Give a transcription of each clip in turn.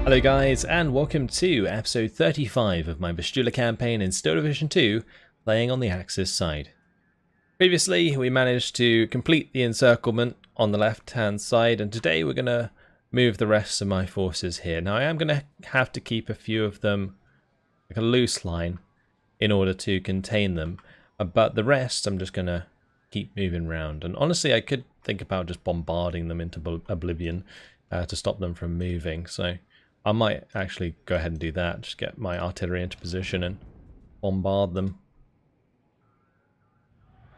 Hello guys, and welcome to episode 35 of my Vistula campaign in Steel Division 2, playing on the Axis side. Previously, we managed to complete the encirclement on the left hand side, and today we're going to move the rest of my forces here. Now I am going to have to keep a few of them like a loose line in order to contain them, but the rest I'm just going to keep moving around. And honestly, I could think about just bombarding them into oblivion to stop them from moving, so I might actually go ahead and do that, just get my artillery into position and bombard them.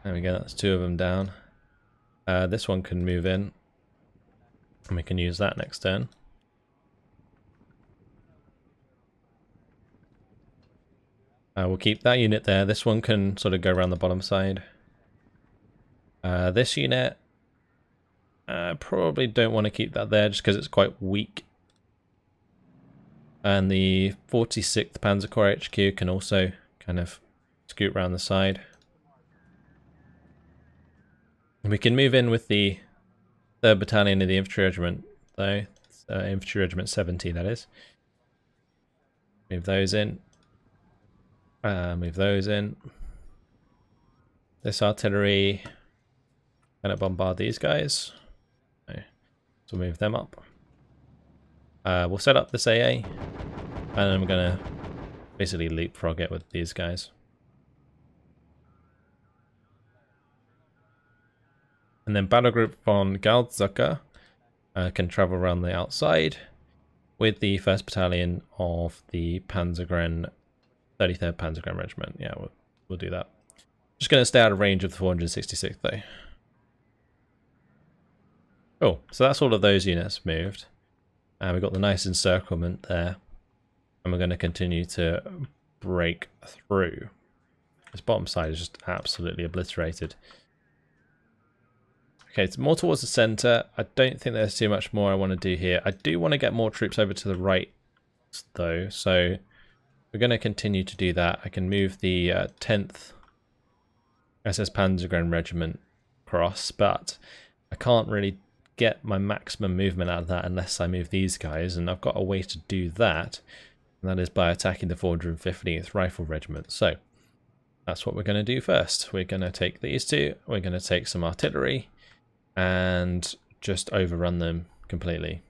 There we go, that's two of them down. This one can move in, and we can use that next turn. We'll keep that unit there. This one can sort of go around the bottom side. This unit, probably don't want to keep that there just because it's quite weak. And the 46th Panzer Corps HQ can also kind of scoot around the side. And we can move in with the 3rd Battalion of the Infantry Regiment, though. Infantry Regiment 70, that is. Move those in. Move those in. This artillery gonna bombard these guys. So we'll move them up. We'll set up this AA, and I'm gonna basically leapfrog it with these guys. And then Battle Group von Galdzucker can travel around the outside with the 1st Battalion of the 33rd Panzergren Regiment. Yeah, we'll do that. Just gonna stay out of range of the 466th though. Cool, so that's all of those units moved. We've got the nice encirclement there, and we're going to continue to break through. This bottom side is just absolutely obliterated. Okay, it's more towards the center. I don't think there's too much more I want to do here. I do want to get more troops over to the right, though, so we're going to continue to do that. I can move the 10th SS Panzergren Regiment across, but I can't really get my maximum movement out of that unless I move these guys, and I've got a way to do that, and that is by attacking the 415th Rifle Regiment. So that's what we're going to do first. We're going to take these two, we're going to take some artillery and just overrun them completely.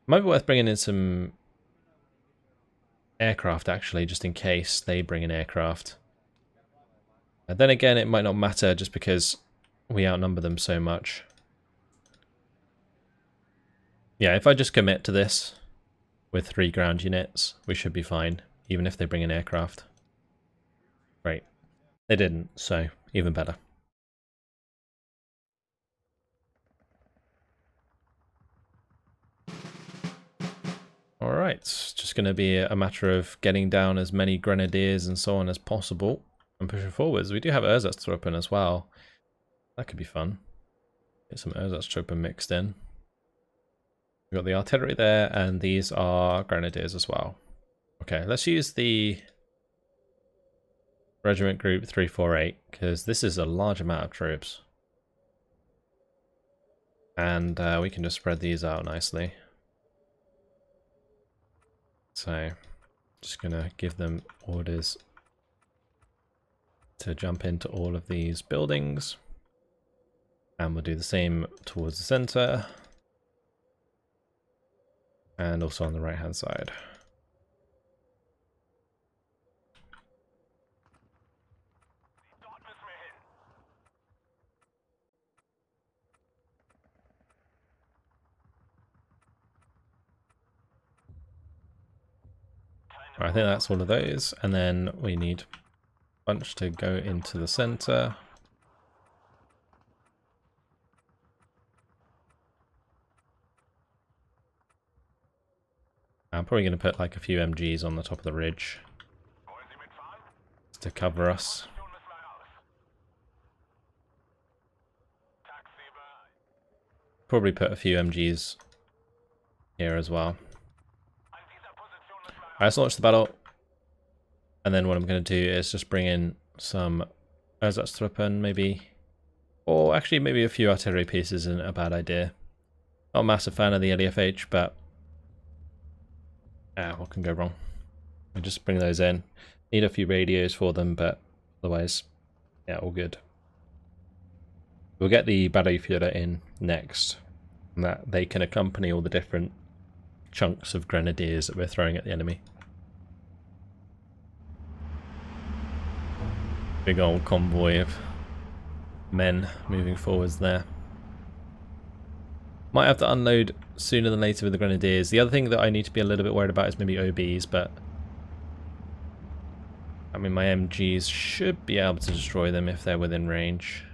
Might be worth bringing in some aircraft actually, just in case they bring in aircraft. And then again, it might not matter just because we outnumber them so much. Yeah, if I just commit to this with 3 ground units, we should be fine, even if they bring in aircraft. Great. They didn't, so even better. Alright, it's just going to be a matter of getting down as many grenadiers and so on as possible and pushing forwards. We do have Ersatztruppen as well. That could be fun. Get some Ersatztruppen mixed in. We've got the artillery there, and these are grenadiers as well. Okay, let's use the Regiment Group 348, because this is a large amount of troops. And we can just spread these out nicely. So, just going to give them orders to jump into all of these buildings. And we'll do the same towards the center. And also on the right hand side. Right, I think that's all of those, and then we need a bunch to go into the center. I'm probably going to put like a few MGs on the top of the ridge to cover us. Probably put a few MGs here as well. Alright, let's launch the battle. And then what I'm going to do is just bring in some Ersatztruppen, maybe. Or actually, maybe a few artillery pieces isn't a bad idea. Not a massive fan of the LEFH, but What can go wrong? I just bring those in. Need a few radios for them, but otherwise, yeah, all good. We'll get the Vistula in next, and that they can accompany all the different chunks of grenadiers that we're throwing at the enemy. Big old convoy of men moving forwards there. Might have to unload sooner than later with the grenadiers. The other thing that I need to be a little bit worried about is maybe OBs, but I mean my MGs should be able to destroy them if they're within range.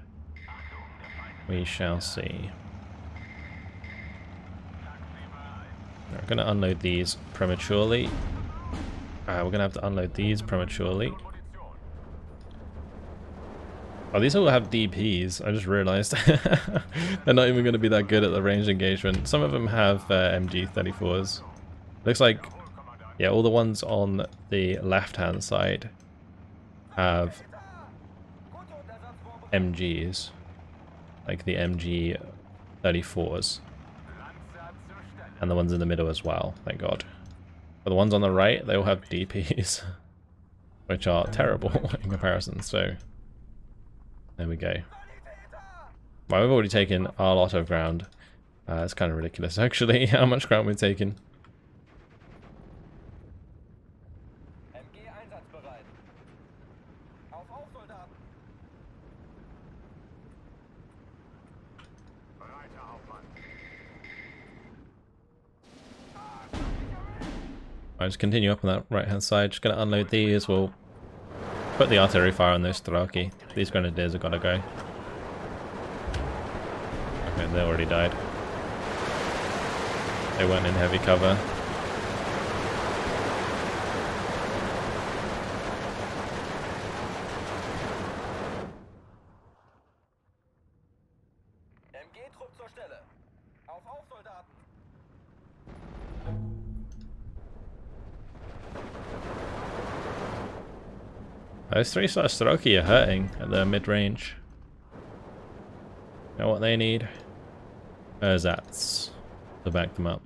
We shall see. We're going to unload these prematurely. We're going to have to unload these prematurely. Oh, these all have DPs. I just realized. They're not even going to be that good at the range engagement. Some of them have MG34s. Looks like, yeah, all the ones on the left-hand side have MGs. Like the MG34s. And the ones in the middle as well, thank God. But the ones on the right, they all have DPs. Which are terrible in comparison, so... There we go. Well, we've already taken a lot of ground. It's kind of ridiculous, actually, how much ground we've taken. I'll just continue up on that right hand side. Just going to unload these. We'll put the artillery fire on those Strelki. These grenadiers have got to go. Okay, they already died. They weren't in heavy cover. Those 3-star Strelki are hurting at the mid-range. You know what they need? Ersatz to back them up.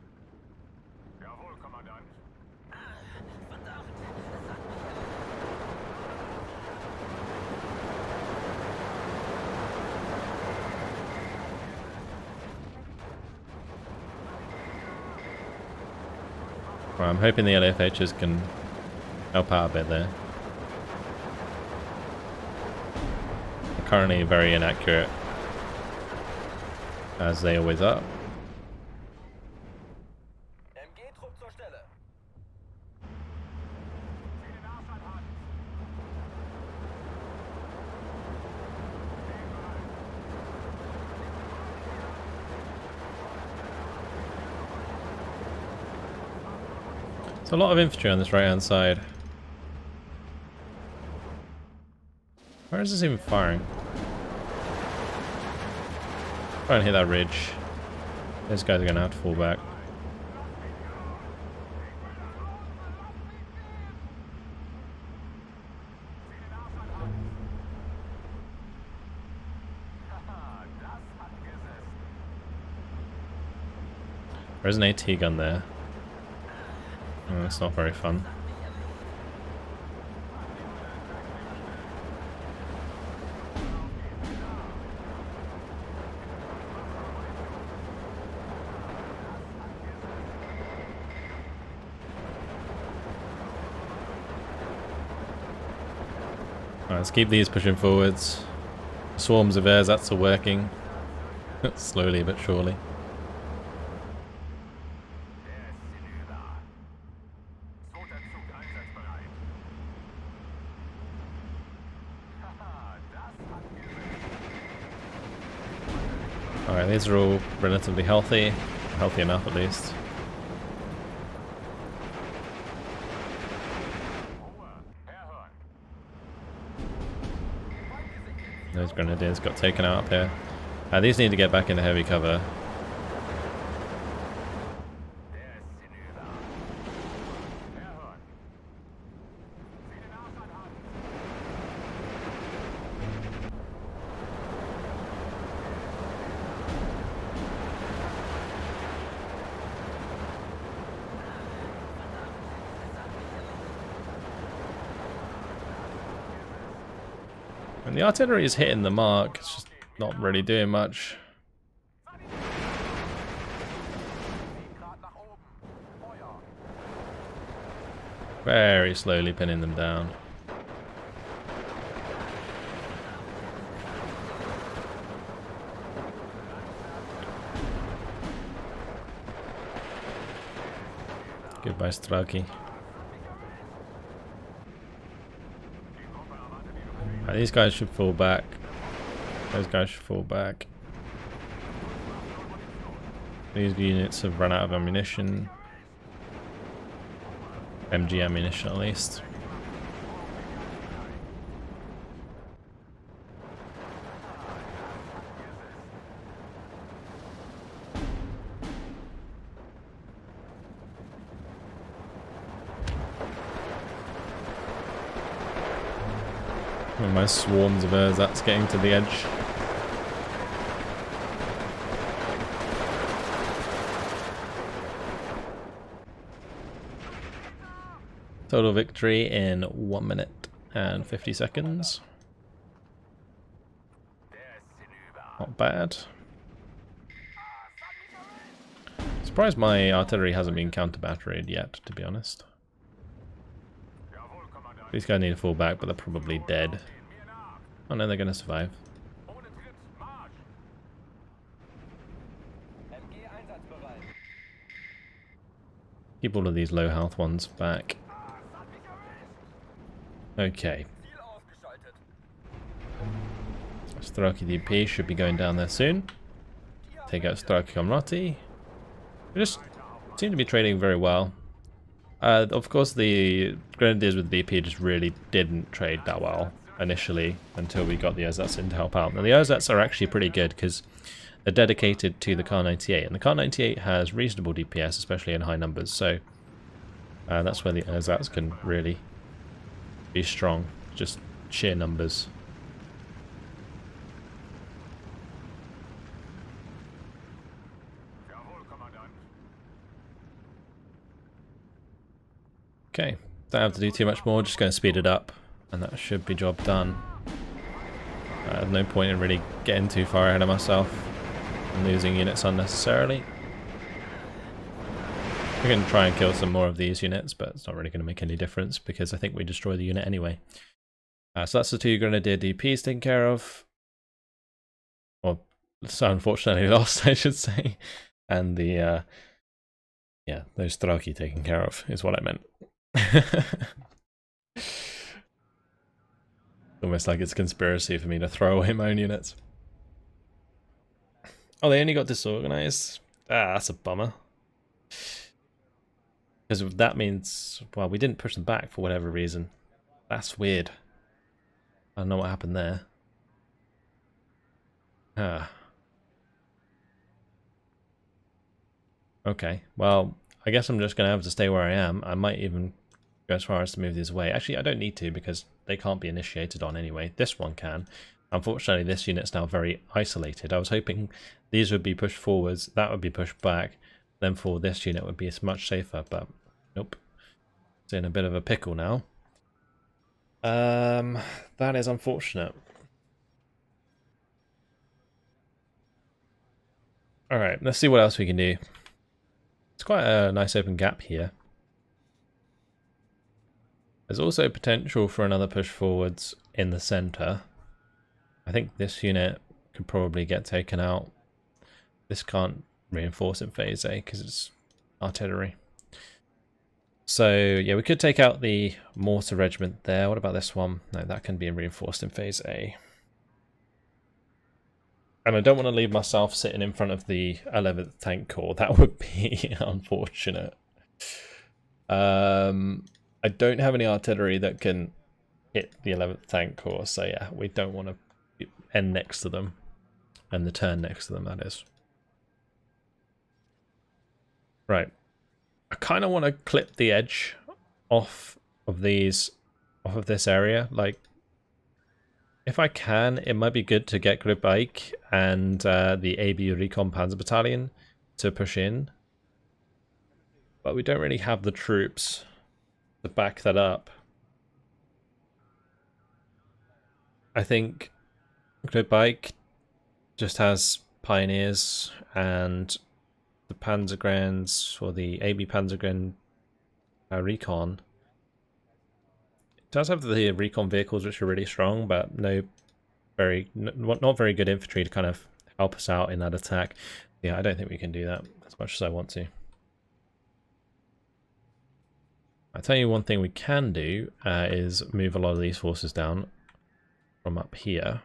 Well, I'm hoping the LFHs can help out a bit there. Currently very inaccurate, as they always are. There's a lot of infantry on this right hand side. Where is this even firing? Try and hit that ridge. Those guys are going to have to fall back. There's an AT gun there. Oh, that's not very fun. Alright, let's keep these pushing forwards. Swarms of ersatz are working. Slowly but surely. Alright, these are all relatively healthy. Healthy enough at least. Those grenadiers got taken out up here. These need to get back into heavy cover. And the artillery is hitting the mark, it's just not really doing much. Very slowly pinning them down. Goodbye, Straki. Right, these guys should fall back. Those guys should fall back. These units have run out of ammunition. MG ammunition at least. And my swarms of ersatz getting to the edge. Total victory in 1 minute and 50 seconds. Not bad. Surprised my artillery hasn't been counter-batteried yet, to be honest. These guys need to fall back, but they're probably dead. Oh no, they're going to survive. Keep all of these low health ones back. Okay. Straki DP should be going down there soon. Take out Straki Komrati. We just seem to be trading very well. Of course, the Grenadiers with DP just really didn't trade that well initially until we got the ersatz in to help out. Now, the ersatz are actually pretty good because they're dedicated to the Kar 98, and the Kar 98 has reasonable DPS, especially in high numbers, so that's where the ersatz can really be strong, just sheer numbers. Okay, don't have to do too much more, just going to speed it up, and that should be job done. No point in really getting too far ahead of myself and losing units unnecessarily. We're going to try and kill some more of these units, but it's not really going to make any difference because I think we destroy the unit anyway. So that's the 2 Grenadier DPs taken care of. Or, so unfortunately lost, I should say. And the, yeah, those Straki taken care of is what I meant. Almost like it's a conspiracy for me to throw away my own units. Oh, they only got disorganized? Ah, that's a bummer. Because that means, well, we didn't push them back for whatever reason. That's weird. I don't know what happened there. Ah. Okay, well, I guess I'm just going to have to stay where I am. I might even go as far as to move these away. Actually, I don't need to because they can't be initiated on anyway. This one can. Unfortunately, this unit's now very isolated. I was hoping these would be pushed forwards, that would be pushed back, then for this unit would be much safer, but nope. It's in a bit of a pickle now. That is unfortunate. Alright, let's see what else we can do. It's quite a nice open gap here. There's also potential for another push forwards in the center. I think this unit could probably get taken out. This can't reinforce in phase A because it's artillery. So yeah, we could take out the mortar regiment there. What about this one? No, that can be reinforced in phase A. And I don't want to leave myself sitting in front of the 11th Tank Corps. That would be unfortunate. I don't have any artillery that can hit the 11th Tank Corps, so yeah, we don't want to end next to them. And the turn next to them, that is. Right. I kind of want to clip the edge off of this area. Like, if I can, it might be good to get Group Ike and the AB Recon Panzer Battalion to push in. But we don't really have the troops to back that up. I think Bike just has pioneers, and the Panzergrens, or the AB Panzergren recon, it does have the recon vehicles which are really strong, but not very good infantry to kind of help us out in that attack. Yeah, I don't think we can do that as much as I want to. I'll tell you one thing we can do is move a lot of these forces down from up here.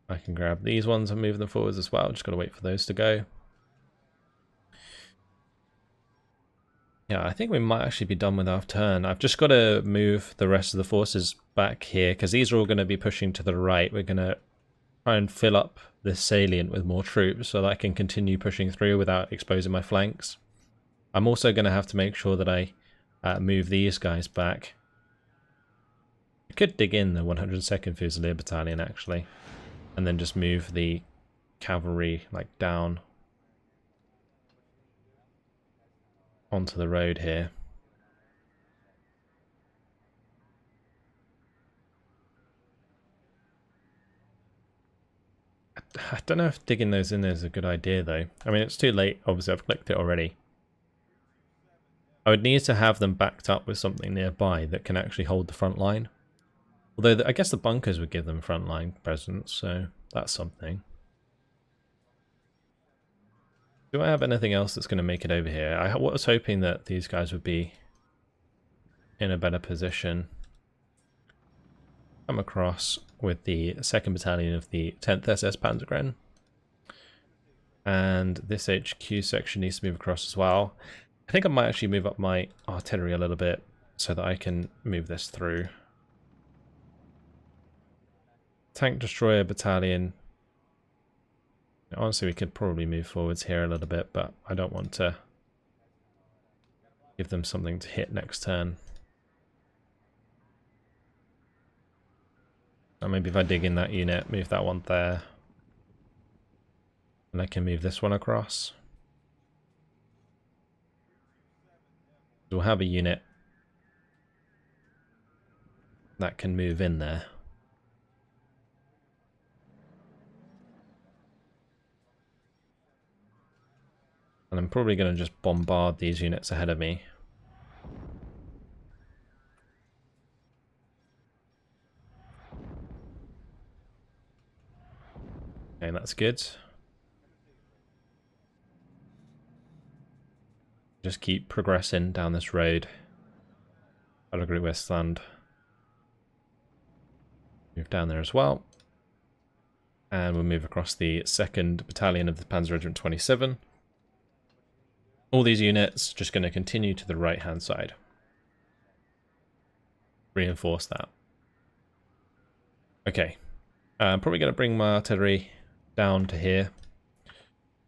I can grab these ones and move them forwards as well. Just got to wait for those to go. Yeah, I think we might actually be done with our turn. I've just got to move the rest of the forces back here because these are all going to be pushing to the right. We're going to try and fill up this salient with more troops so that I can continue pushing through without exposing my flanks. I'm also going to have to make sure that I move these guys back. I could dig in the 102nd Fusilier Battalion actually, and then just move the cavalry like down onto the road here. I don't know if digging those in there is a good idea though. I mean, it's too late. Obviously, I've clicked it already. I would need to have them backed up with something nearby that can actually hold the front line. Although I guess the bunkers would give them frontline presence, so that's something. Do I have anything else that's going to make it over here? I was hoping that these guys would be in a better position. Come across with the 2nd Battalion of the 10th SS Panzergren. And this HQ section needs to move across as well. I think I might actually move up my artillery a little bit so that I can move this through. Tank Destroyer Battalion. Honestly, we could probably move forwards here a little bit, but I don't want to give them something to hit next turn. Or maybe if I dig in that unit, move that one there. And I can move this one across. We'll have a unit that can move in there. And I'm probably going to just bombard these units ahead of me. Okay, that's good. Just keep progressing down this road. Allegory Westland. Move down there as well. And we'll move across the 2nd Battalion of the Panzer Regiment 27. All these units just going to continue to the right hand side. Reinforce that. Okay. I'm probably going to bring my artillery down to here.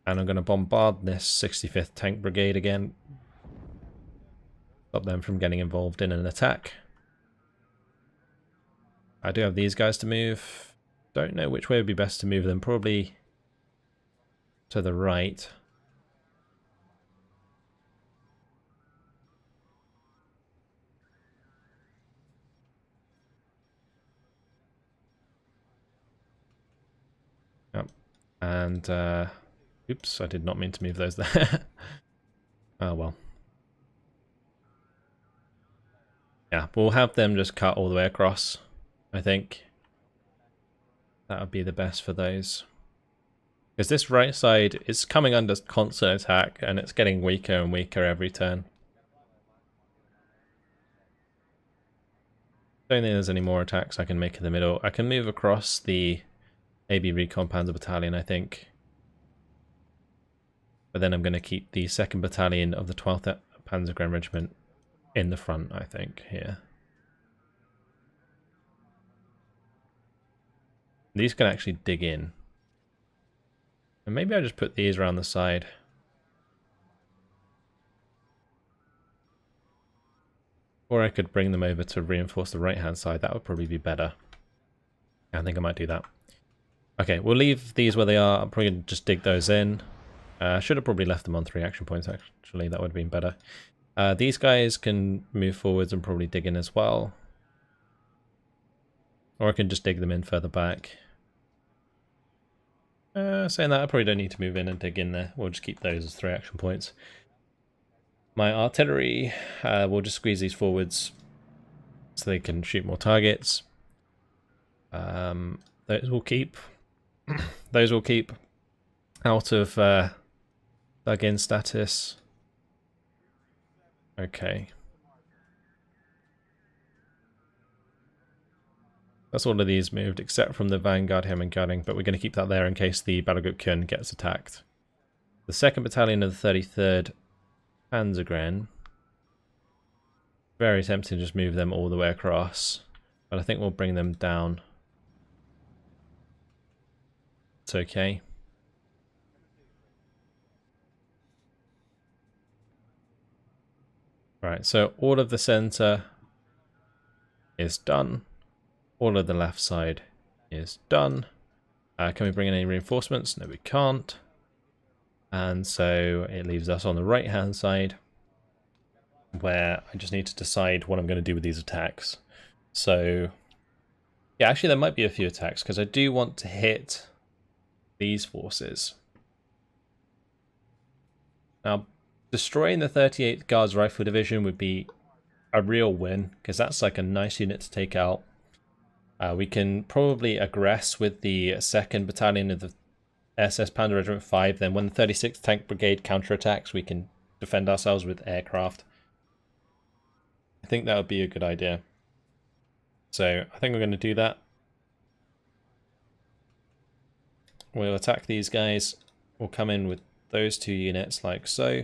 And I'm going to bombard this 65th Tank Brigade again. Stop them from getting involved in an attack. I do have these guys to move. Don't know which way would be best to move them. Probably to the right. Yep. And oops, I did not mean to move those there. Oh well. Yeah, we'll have them just cut all the way across, I think. That would be the best for those. Because this right side is coming under constant attack and it's getting weaker and weaker every turn. Don't think there's any more attacks I can make in the middle. I can move across the AB Recon Panzer Battalion, I think. But then I'm going to keep the 2nd Battalion of the 12th Panzergren Regiment in the front, I think, here. These can actually dig in. And maybe I just put these around the side. Or I could bring them over to reinforce the right-hand side. That would probably be better. I think I might do that. Okay, we'll leave these where they are. I'm probably going to just dig those in. I should have probably left them on 3 action points, actually. That would have been better. These guys can move forwards and probably dig in as well. Or I can just dig them in further back. Saying that, I probably don't need to move in and dig in there. We'll just keep those as 3 action points. My artillery, we'll just squeeze these forwards so they can shoot more targets. Those will keep. Those will keep out of dug-in status. Okay. That's all of these moved, except from the Vanguard Him and Guarding, but we're going to keep that there in case the Battle Group Kyun gets attacked. The 2nd Battalion of the 33rd Panzergren. Very tempting to just move them all the way across, but I think we'll bring them down. It's okay. Right, so all of the center is done. All of the left side is done. Can we bring in any reinforcements? No, we can't. And so it leaves us on the right hand side, where I just need to decide what I'm going to do with these attacks. So yeah, actually there might be a few attacks, because I do want to hit these forces. Now, destroying the 38th Guards Rifle Division would be a real win, because that's like a nice unit to take out. We can probably aggress with the 2nd Battalion of the SS Panzer Regiment 5. Then when the 36th Tank Brigade counterattacks, we can defend ourselves with aircraft. I think that would be a good idea. So I think we're going to do that. We'll attack these guys. We'll come in with those 2 units like so.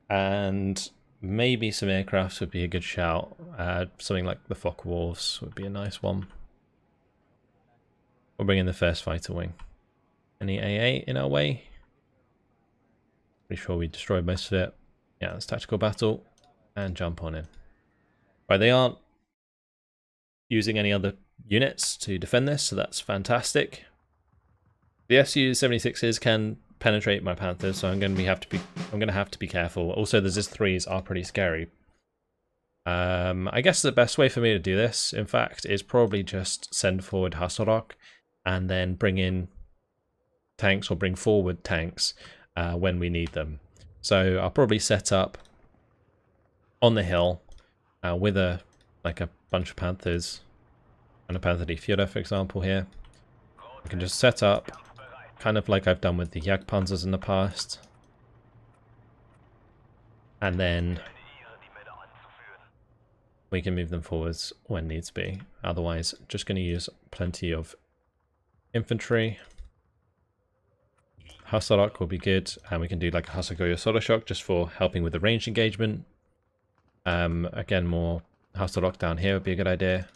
And maybe some aircraft would be a good shout. Something like the Focke-Wulfs would be a nice one. We'll bring in the 1st Fighter Wing. Any AA in our way? Pretty sure we destroyed most of it. Yeah, it's tactical battle. And jump on in. Right, they aren't using any other units to defend this, so that's fantastic. The Su-76s can penetrate my Panthers, so I'm going to have to be careful. Also, the Zis-3s are pretty scary. I guess the best way for me to do this, in fact, is probably just send forward Hasselhock and then bring in tanks or bring forward tanks when we need them. So I'll probably set up on the hill with a bunch of Panthers and a Panther Die Führer, for example, here. I can just set up kind of like I've done with the Jagdpanzers in the past. And then we can move them forwards when needs be. Otherwise, just going to use plenty of infantry. Hasselhock will be good, and we can do like a Hasagoya Solar Shock just for helping with the ranged engagement. Again, more Hasselhock down here would be a good idea.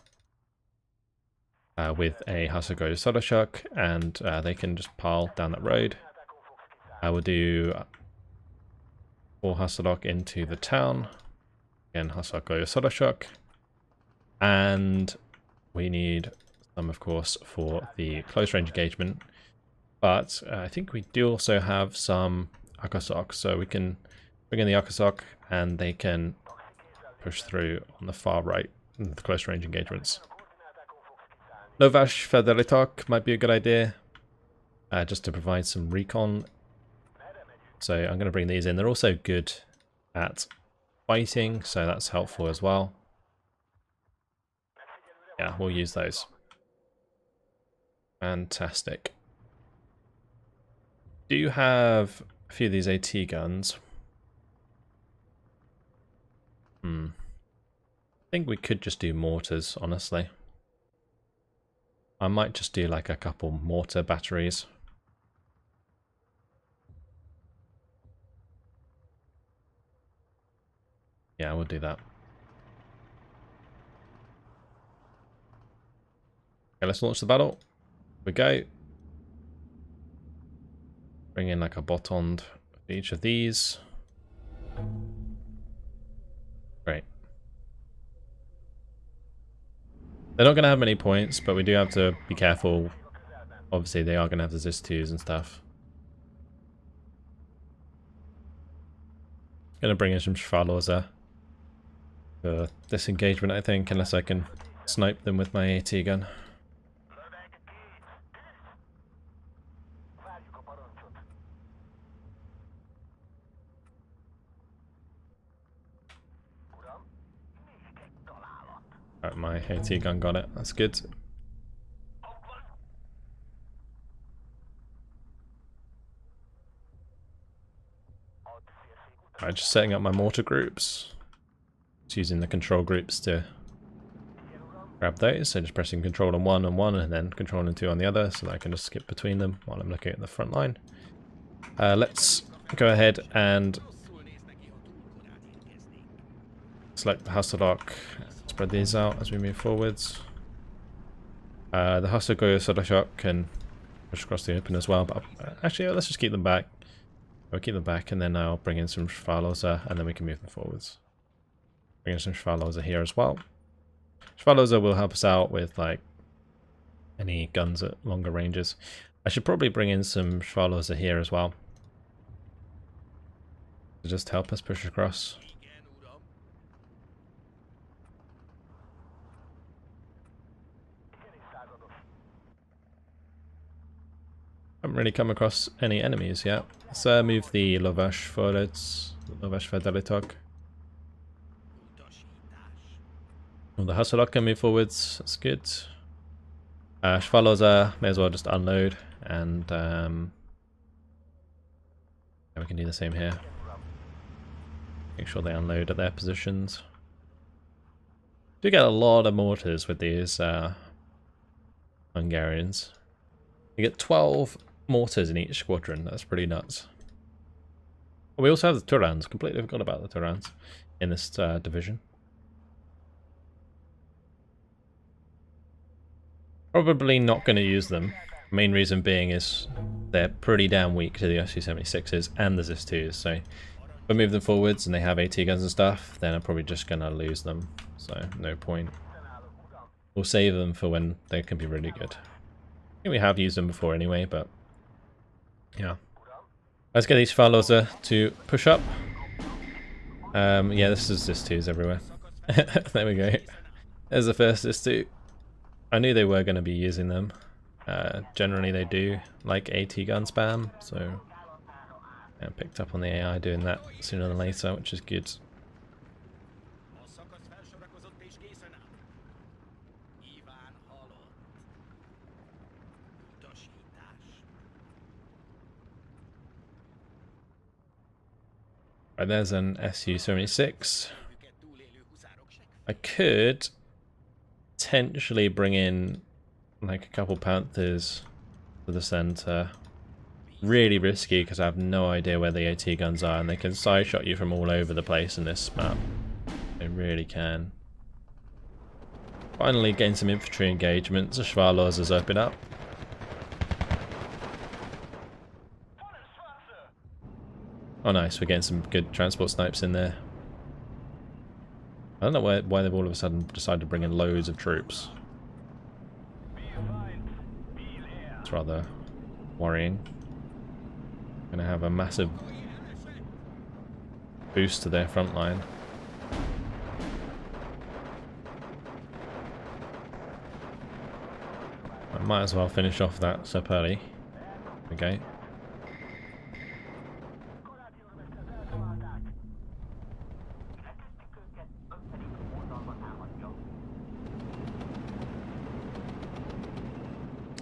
With a Hasagoya Solar Shock, and they can just pile down that road. I will do 4 Hasselhock into the town. Again, Hasagoya Solar Shock. And we need some, of course, for the close range engagement. But I think we do also have some Akasok, so we can bring in the Akasok and they can push through on the far right in the close range engagements. Novash Fedelitok might be a good idea, just to provide some recon. So I'm going to bring these in. They're also good at fighting, so that's helpful as well. Yeah, we'll use those. Fantastic. Do you have a few of these AT guns? I think we could just do mortars, honestly. I might just do like a couple mortar batteries. Yeah, we'll do that. Okay, let's launch the battle. Here we go. Bring in like a botond for each of these. Great. They're not going to have many points, but we do have to be careful. Obviously, they are going to have the Zis-2s and stuff. Gonna bring in some Schwarloser for this engagement, I think, unless I can snipe them with my AT gun. Right, my AT gun got it. That's good. Alright, just setting up my mortar groups. Just using the control groups to grab those. So just pressing control on one and then control and 2 on the other, so that I can just skip between them while I'm looking at the front line. Let's go ahead and select the hustle lock. Spread these out as we move forwards. The hustle go shock can push across the open as well, but actually let's just keep them back. I'll keep them back, and then I'll bring in some Schwarloser, and then we can move them forwards. Bring in some Schwarloser here as well. Schwarloser will help us out with like any guns at longer ranges. I should probably bring in some Schwarloser here as well to just help us push across. Haven't really come across any enemies yet. Let's move the Lovash forwards. Lovash Fedelitok. Well, the Hustle can move forwards. That's good. Schwarloser may as well just unload, and we can do the same here. Make sure they unload at their positions. Do get a lot of mortars with these Hungarians. You get 12 mortars in each squadron. That's pretty nuts. We also have the Turans. Completely forgot about the Turans in this division. Probably not going to use them. Main reason being is they're pretty damn weak to the SU-76s and the ZIS-2s. So if I move them forwards and they have AT guns and stuff, then I'm probably just going to lose them. So no point. We'll save them for when they can be really good. I think we have used them before anyway, but yeah. Let's get these Schwarloser to push up. Yeah, this is ZIS-2s everywhere. There we go. There's the first ZIS-2. I knew they were going to be using them. Generally they do like AT gun spam, so I picked up on the AI doing that sooner than later, which is good. Right, there's an SU-76. I could potentially bring in like a couple Panthers to the center. Really risky because I have no idea where the AT guns are, and they can side shot you from all over the place in this map. They really can. Finally gain some infantry engagements. The Schwarloser's open up. Oh nice, we're getting some good transport snipes in there. I don't know why they've all of a sudden decided to bring in loads of troops. It's rather worrying. Gonna have a massive boost to their front line. I might as well finish off that so early. Okay.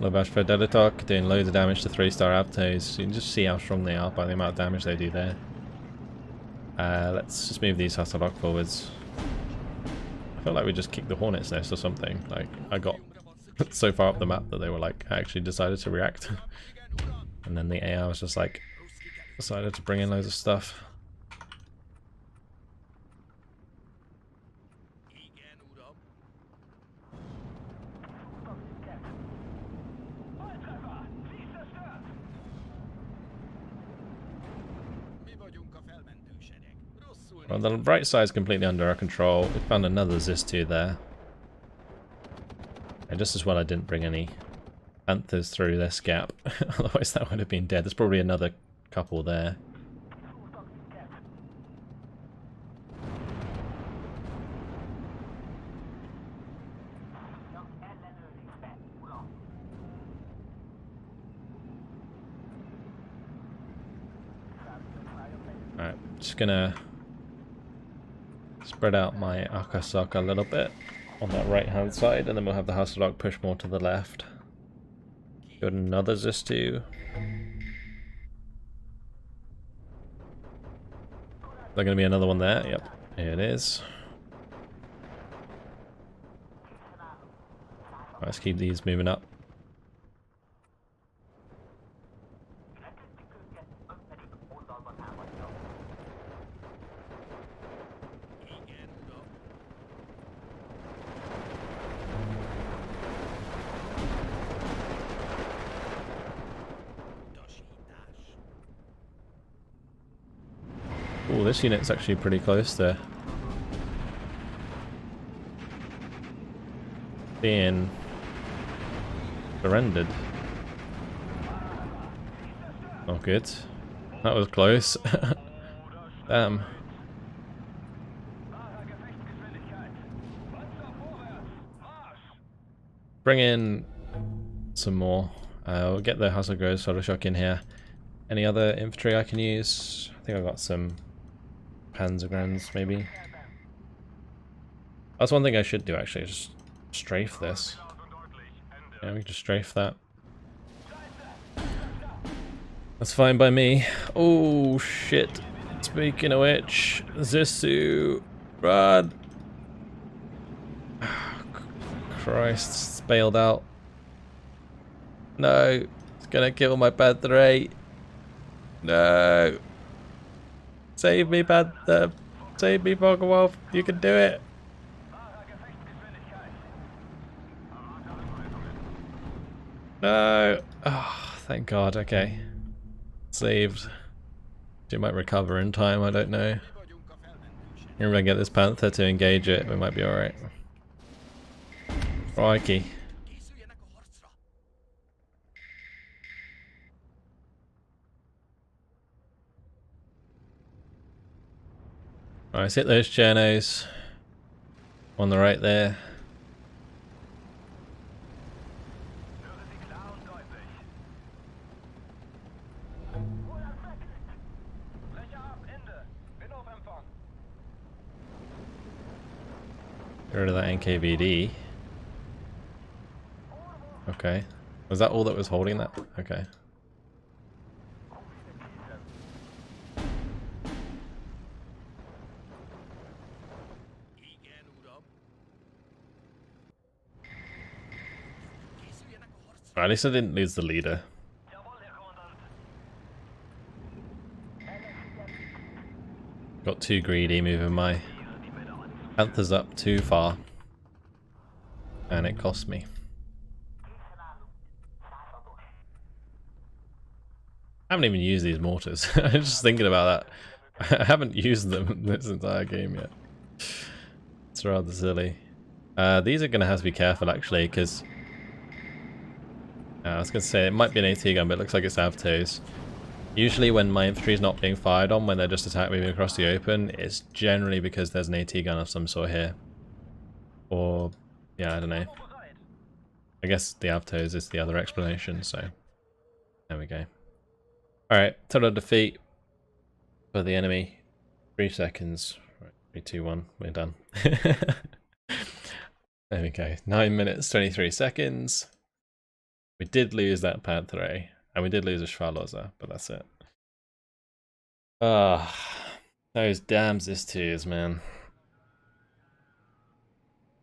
Lovash Fedelitok doing loads of damage to 3-star Aptos. You can just see how strong they are by the amount of damage they do there. Let's just move these Hasselhock forwards. I feel like we just kicked the Hornet's Nest or something. Like, I got so far up the map that they were like, actually decided to react. And then the AI was just like, decided to bring in loads of stuff. Well, the right side is completely under our control. We found another ZIS-2 there. And just as well I didn't bring any Panthers through this gap. Otherwise that would have been dead. There's probably another couple there. just gonna spread out my Akasaka a little bit on that right hand side, and then we'll have the Hasselhock push more to the left. Got another Zistu. There's gonna be another one there. Yep, here it is. Let's keep these moving up. Oh, this unit's actually pretty close to being surrendered. Oh, good. That was close. Damn. Bring in some more. We'll get the Hasselgross sort of shock in here. Any other infantry I can use? I think I've got some Panzergrans, maybe. That's one thing I should do, actually, just strafe this. Yeah, we can just strafe that. That's fine by me. Oh, shit. Speaking of which, Zissou, run! Christ, it's bailed out. No, it's gonna kill my Panther 8. No. Save me, Panther. Save me, Pokewolf. You can do it. No. Oh, thank God. Okay. Saved. She might recover in time, I don't know. If I get this Panther to engage it, we might be alright. Crikey. Alright, let's hit those Chernos on the right there. Get rid of that NKVD. Okay. Was that all that was holding that? Okay. At least I didn't lose the leader. Got too greedy moving my Panthers up too far. And it cost me. I haven't even used these mortars. I'm just thinking about that. I haven't used them this entire game yet. It's rather silly. These are going to have to be careful actually, because I was going to say it might be an AT gun, but it looks like it's Avtos. Usually when my infantry is not being fired on, when they're just attack moving across the open, it's generally because there's an AT gun of some sort here. Or, yeah, I don't know. I guess the Avtos is the other explanation, so there we go. Alright, total defeat for the enemy. 3 seconds. Right, 3, 2, 1, we're done. There we go. 9 minutes, 23 seconds. We did lose that Panther A, and we did lose a Schwarloser, but that's it. Ah, those damn Zistus, man.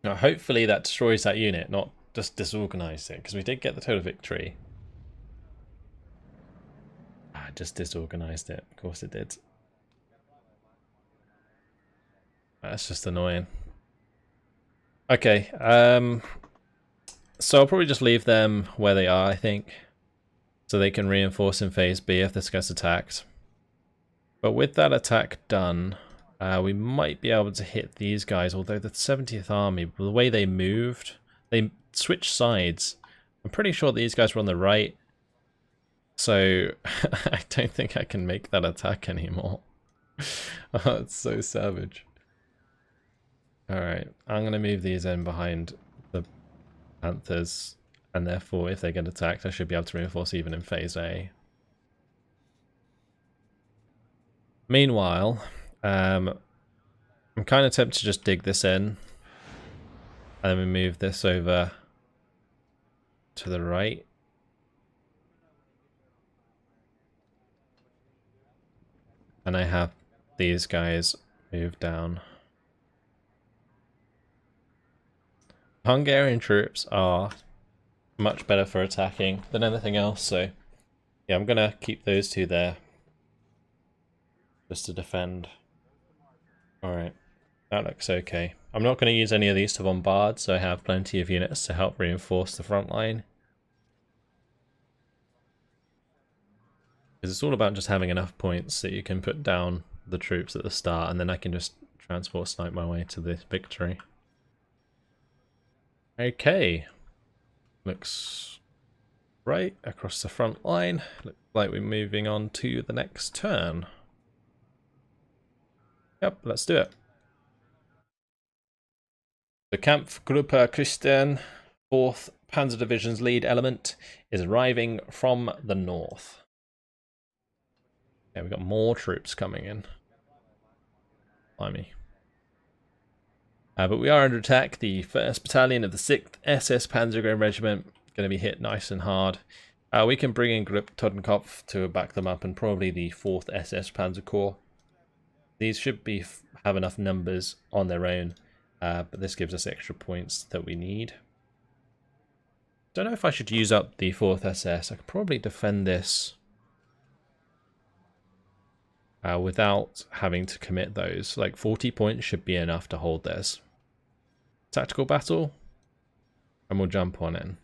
Now, hopefully that destroys that unit, not just disorganized it, because we did get the total victory. I just disorganized it. Of course it did. That's just annoying. Okay, so I'll probably just leave them where they are, I think. So they can reinforce in phase B if this gets attacked. But with that attack done, we might be able to hit these guys, although the 70th Army, the way they moved, they switched sides. I'm pretty sure these guys were on the right. So I don't think I can make that attack anymore. Oh, it's so savage. Alright, I'm going to move these in behind the Panthers, and therefore if they get attacked I should be able to reinforce even in phase A. Meanwhile, I'm kind of tempted to just dig this in. And then we move this over to the right. And I have these guys move down. Hungarian troops are much better for attacking than anything else, so yeah, I'm gonna keep those two there just to defend. Alright, that looks okay. I'm not going to use any of these to bombard, so I have plenty of units to help reinforce the front line. Because it's all about just having enough points that you can put down the troops at the start, and then I can just transport snipe my way to this victory. Okay. Looks right across the front line. Looks like we're moving on to the next turn. Yep, let's do it. The Kampfgruppe Christian, 4th Panzer Division's lead element, is arriving from the north. Yeah, we've got more troops coming in. Blimey. But we are under attack. The 1st Battalion of the 6th SS Panzergrenadier Regiment going to be hit nice and hard. We can bring in Gruppe Totenkopf to back them up, and probably the 4th SS Panzer Corps. These should have enough numbers on their own, but this gives us extra points that we need. Don't know if I should use up the 4th SS. I could probably defend this without having to commit those. Like 40 points should be enough to hold this. Tactical battle, and we'll jump on in.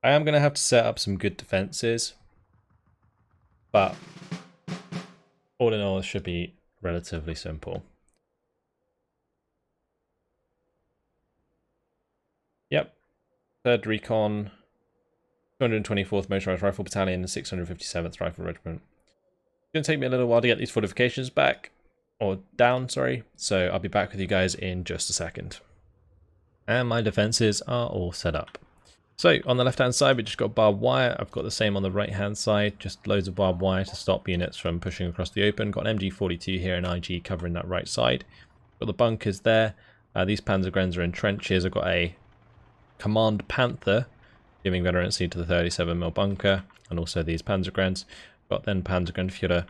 I am going to have to set up some good defenses, but all in all, it should be relatively simple. Yep. 3rd Recon, 224th Motorized Rifle Battalion, and 657th Rifle Regiment. It's going to take me a little while to get these fortifications back, or down, sorry. So I'll be back with you guys in just a second. And my defenses are all set up. So on the left hand side, we just got barbed wire. I've got the same on the right hand side, just loads of barbed wire to stop units from pushing across the open. Got an MG42 here and IG covering that right side. Got the bunkers there. These Panzergrens are in trenches. I've got a Command Panther giving veterancy to the 37mm bunker, and also these Panzergrens. Got then Panzergrenführer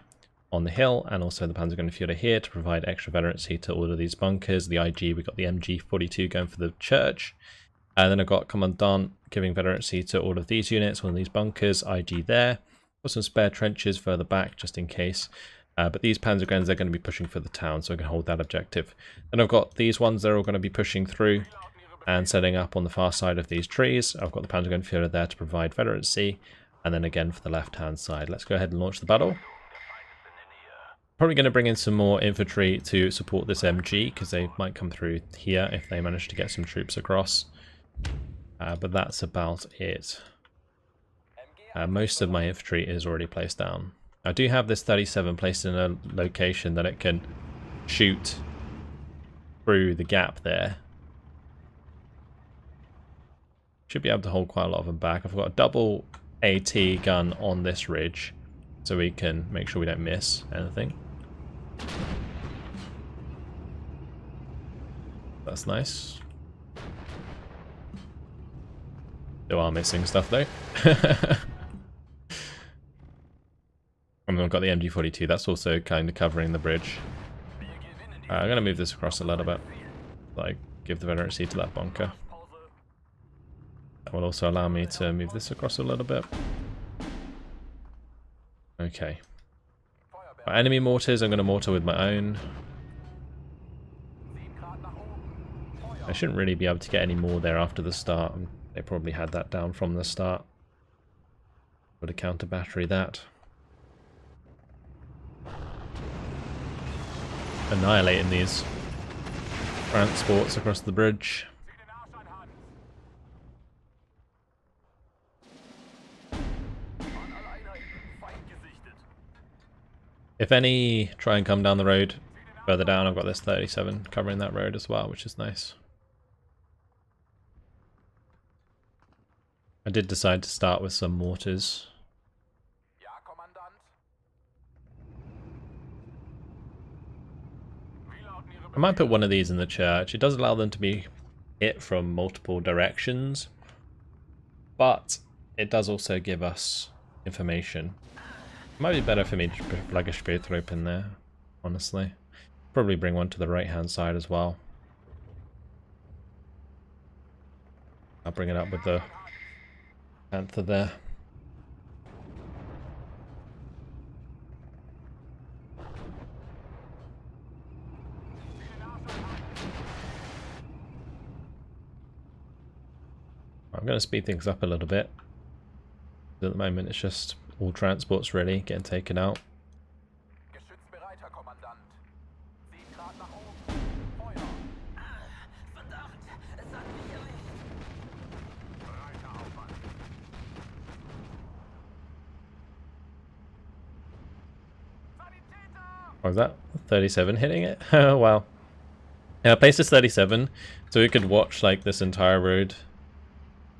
on the hill, and also the Panzergrenführer here to provide extra veterancy to all of these bunkers. The IG, we got the MG42 going for the church. And then I've got Commandant giving veterancy to all of these units, all of these bunkers, IG there. Got some spare trenches further back just in case. But these Panzergrens, they're going to be pushing for the town, so I can hold that objective. Then I've got these ones, they're all going to be pushing through and setting up on the far side of these trees. I've got the Panzergrenführer there to provide veterancy. And then again for the left-hand side. Let's go ahead and launch the battle. Probably going to bring in some more infantry to support this MG, because they might come through here if they manage to get some troops across. But that's about it. Most of my infantry is already placed down. I do have this 37 placed in a location that it can shoot through the gap there. Should be able to hold quite a lot of them back. I've got a double AT gun on this ridge, so we can make sure we don't miss anything. That's nice. Still are missing stuff though. And we've got the MG42, that's also kind of covering the bridge. I'm going to move this across a little bit, like give the veterancy to that bunker. That will also allow me to move this across a little bit. Okay. Enemy mortars, I'm going to mortar with my own. I shouldn't really be able to get any more there after the start. They probably had that down from the start. Would have counter battery that. Annihilating these transports across the bridge. If any try and come down the road further down, I've got this 37 covering that road as well, which is nice. I did decide to start with some mortars. I might put one of these in the church. It does allow them to be hit from multiple directions, but it does also give us information. It might be better for me to plug a Speertroop in there, honestly. Probably bring one to the right hand side as well. I'll bring it up with the Panther there. I'm going to speed things up a little bit. At the moment it's just all transports really getting taken out. What was that? 37 hitting it? Oh wow. Yeah, pace is 37, so we could watch like this entire road.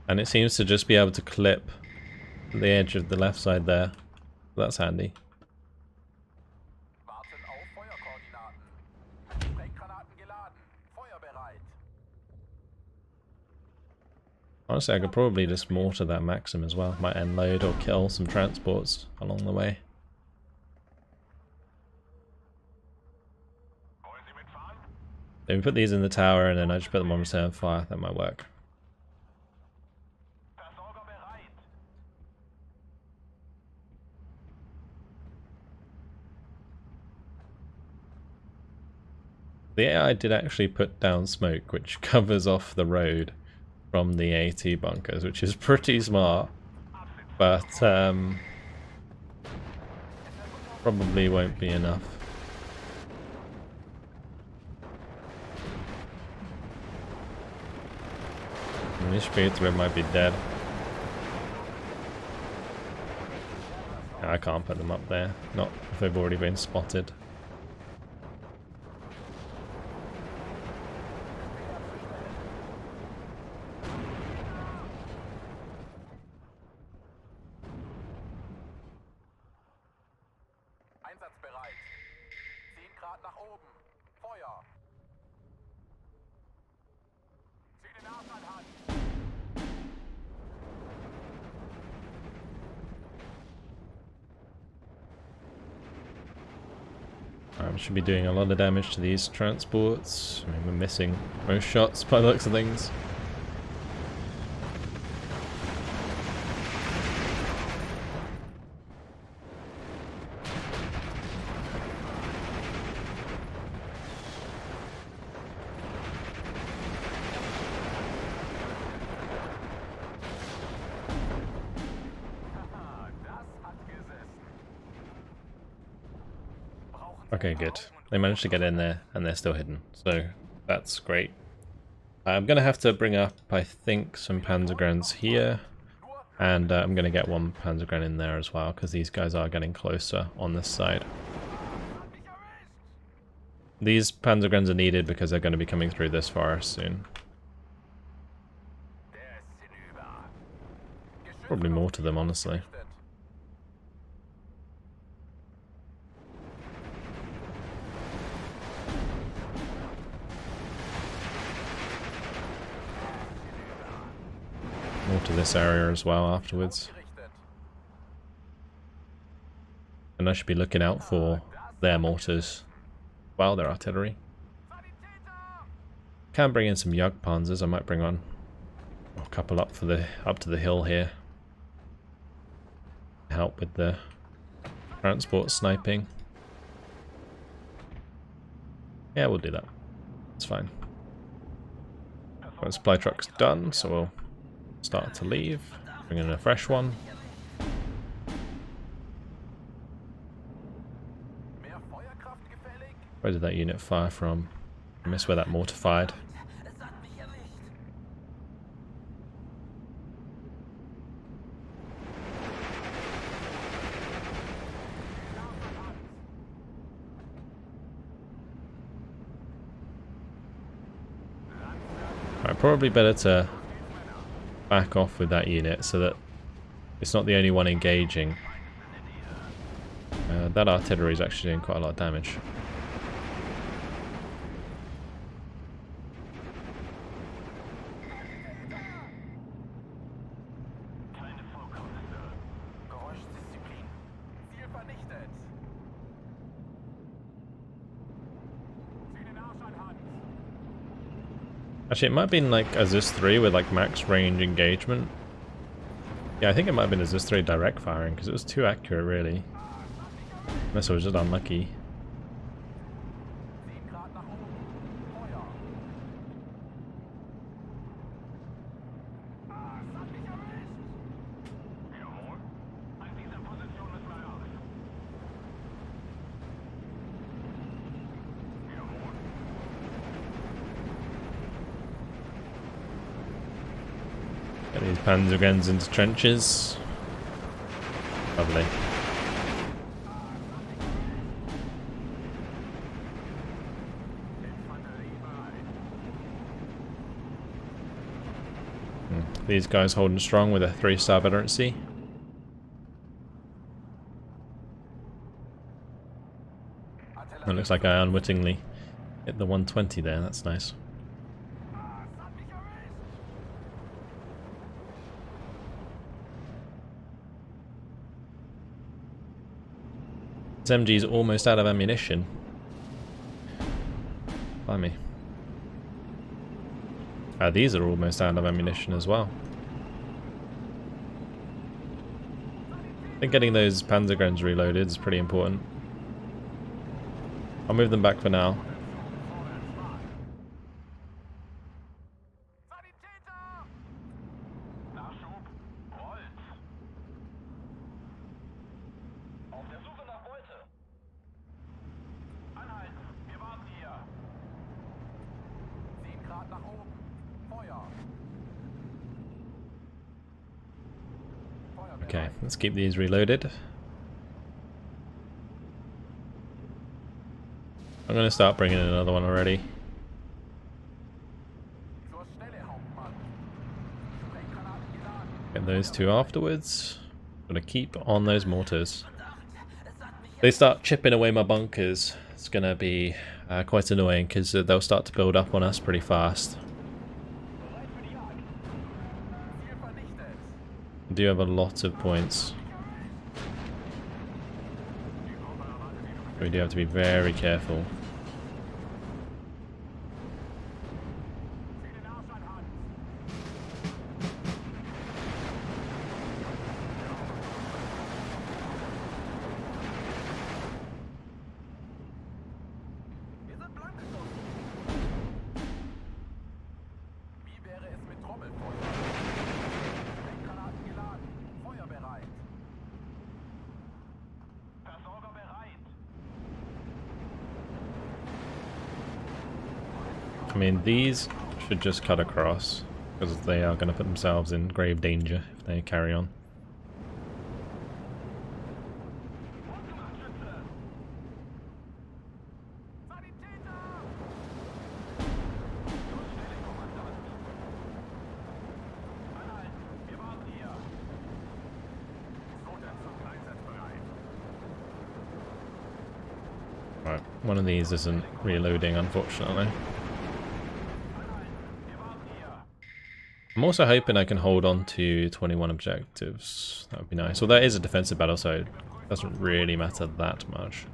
And it seems to just be able to clip the edge of the left side there. That's handy. Honestly, I could probably just mortar that Maxim as well. Might end load or kill some transports along the way. If we put these in the tower and then I just put them on return fire, that might work. The AI did actually put down smoke, which covers off the road from the AT bunkers, which is pretty smart, but probably won't be enough. And this Speertroop might be dead. I can't put them up there, not if they've already been spotted. Should be doing a lot of damage to these transports. I mean, we're missing most shots by the looks of things. Okay, good. They managed to get in there and they're still hidden, so that's great. I'm going to have to bring up, I think, some Panzergrens here, and I'm going to get one Panzergren in there as well, because these guys are getting closer on this side. These Panzergrens are needed because they're going to be coming through this forest soon. Probably more to them, honestly. More to this area as well afterwards. And I should be looking out for their mortars, well, their artillery. Can bring in some Jagdpanzers. I might bring on a couple up to the hill here. Help with the transport sniping. Yeah, we'll do that. It's fine. Well, supply truck's done, so we'll start to leave. Bring in a fresh one. Where did that unit fire from? I missed where that mortar fired. Alright, probably better to back off with that unit so that it's not the only one engaging. That artillery is actually doing quite a lot of damage. Actually, it might have been like Azus 3 with like max range engagement. Yeah, I think it might have been Azus 3 direct firing because it was too accurate, really. Unless I was just unlucky. Get these Panzerguns into trenches. Lovely. These guys holding strong with a 3-star veterancy. It looks like I unwittingly hit the 120 there, that's nice. This MG's almost out of ammunition. Blimey. These are almost out of ammunition as well. I think getting those Panzerguns reloaded is pretty important. I'll move them back for now. Okay, let's keep these reloaded. I'm going to start bringing in another one already. Get those two afterwards. I'm going to keep on those mortars. They start chipping away my bunkers. It's going to be quite annoying because they'll start to build up on us pretty fast. I do have a lot of points. We do have to be very careful. I mean, these should just cut across, because they are going to put themselves in grave danger if they carry on. Right, one of these isn't reloading, unfortunately. I'm also hoping I can hold on to 21 objectives. That would be nice. Well, that is a defensive battle, so it doesn't really matter that much.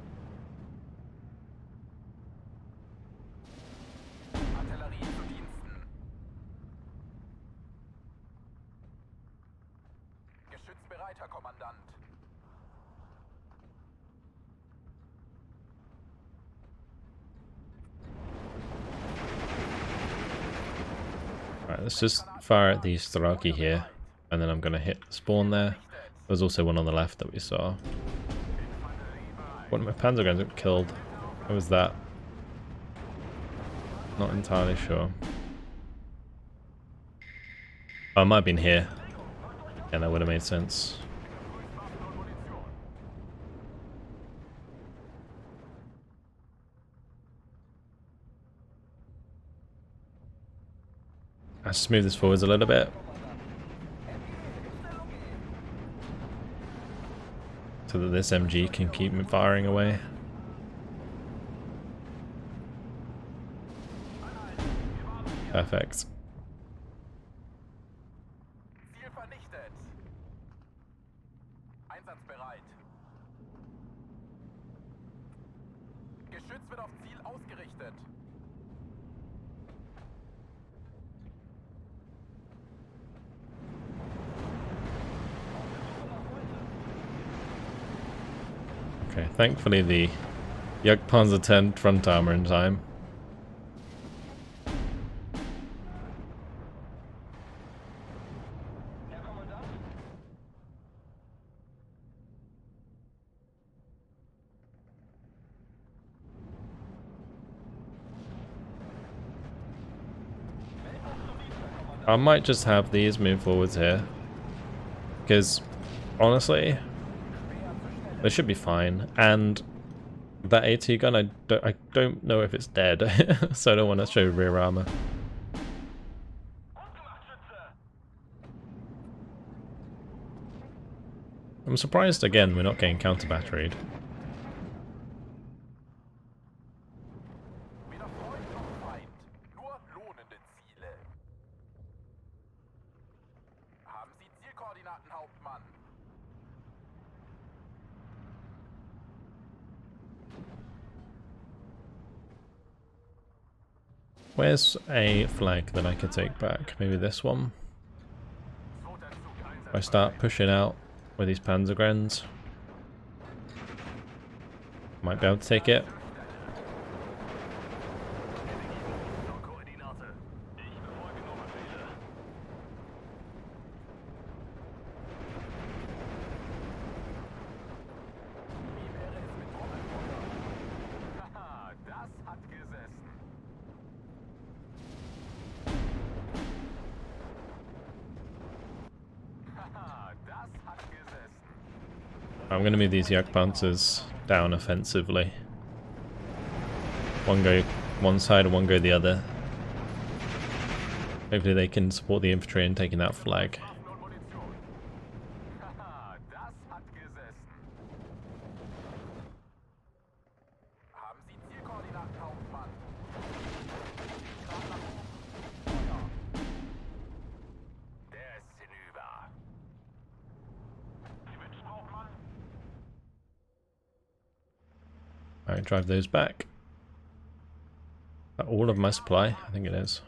Alright, let's just fire at these Thraki here, and then I'm going to hit the spawn there. There's also one on the left that we saw. One of my Panzerguns got killed. What was that? Not entirely sure. Oh, it might have been here. Yeah, that would have made sense. Let's just move this forwards a little bit. So that this MG can keep firing away. Perfect. Okay, thankfully the Jagdpanzer turned front armor in time. I might just have these move forwards here, because honestly, they should be fine. And that AT gun, I don't know if it's dead, so I don't want to show rear armor. I'm surprised again we're not getting counter batteried. Where's a flag that I could take back? Maybe this one? If I start pushing out with these Panzergrens, might be able to take it. I'm going to move these Jagdpanzers down offensively. One go one side and one go the other. Hopefully they can support the infantry in taking that flag. Alright, drive those back. All of my supply? I think it is.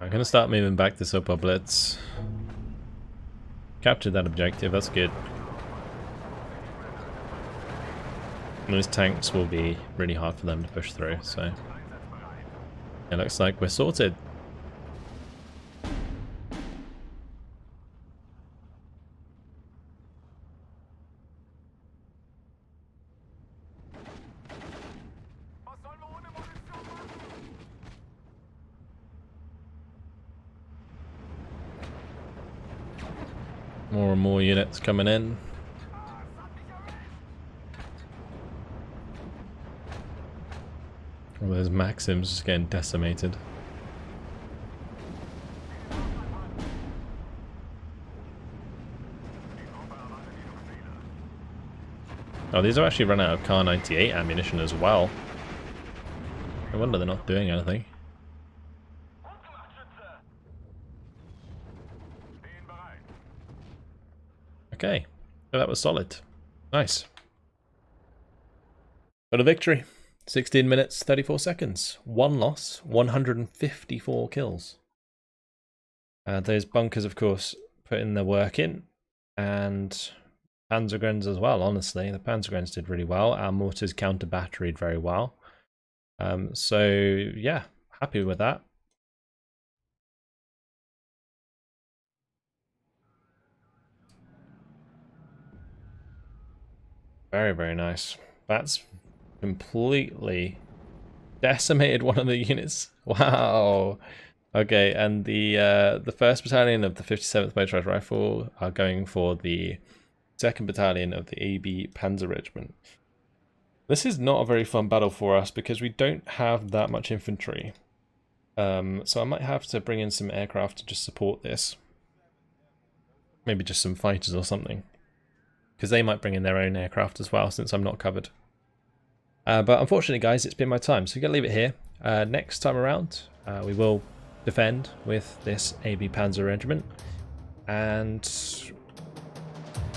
I'm gonna start moving back this upper blitz. Captured that objective, that's good. And those tanks will be really hard for them to push through, so it looks like we're sorted. More and more units coming in. All those Maxims just getting decimated. Oh, these are actually run out of Kar 98 ammunition as well. I wonder they're not doing anything. Okay, so that was solid. Nice. Got a victory. 16 minutes, 34 seconds. 1 loss, 154 kills. Those bunkers, of course, putting their work in. And Panzergrens as well, honestly. The Panzergrens did really well. Our mortars counter-batteried very well. So, yeah, happy with that. Very, very nice. That's completely decimated one of the units. Wow. Okay, and the 1st Battalion of the 57th Motorized Rifle are going for the 2nd Battalion of the AB Panzer Regiment. This is not a very fun battle for us because we don't have that much infantry. So I might have to bring in some aircraft to just support this. Maybe just some fighters or something. Because they might bring in their own aircraft as well, since I'm not covered. But unfortunately, guys, it's been my time, so we're going to leave it here. Next time around, we will defend with this AB Panzer Regiment, and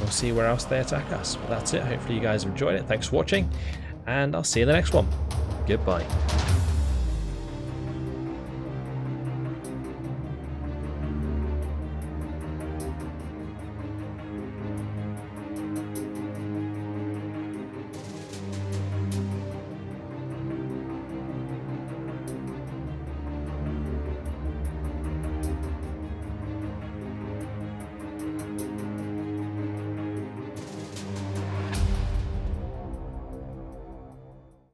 we'll see where else they attack us. But that's it. Hopefully you guys have enjoyed it. Thanks for watching, and I'll see you in the next one. Goodbye.